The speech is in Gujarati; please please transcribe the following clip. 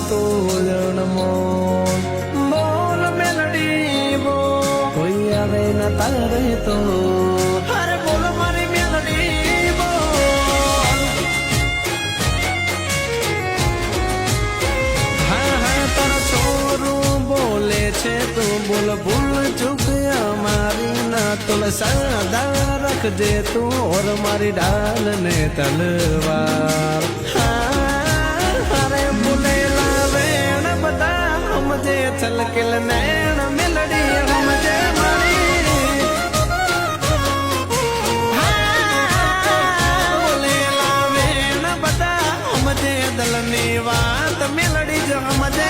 તોરણ મોન બોલ મેલડી બોલ કોઈ આવે ના તારે તો અરે બોલ મારી મેલડી બોલ હા હા તારા છોરું બોલે છે તું બોલ ભૂલ ચૂક અમારી ના તુલ સદા રાખજે તું ઓર મારી ડાલ ને તલવાર मुझे छलकिल नैन मिलड़ी मुझे मारी बोले लावे न बता मुझे दलनी बात मिलड़ी जो मुझे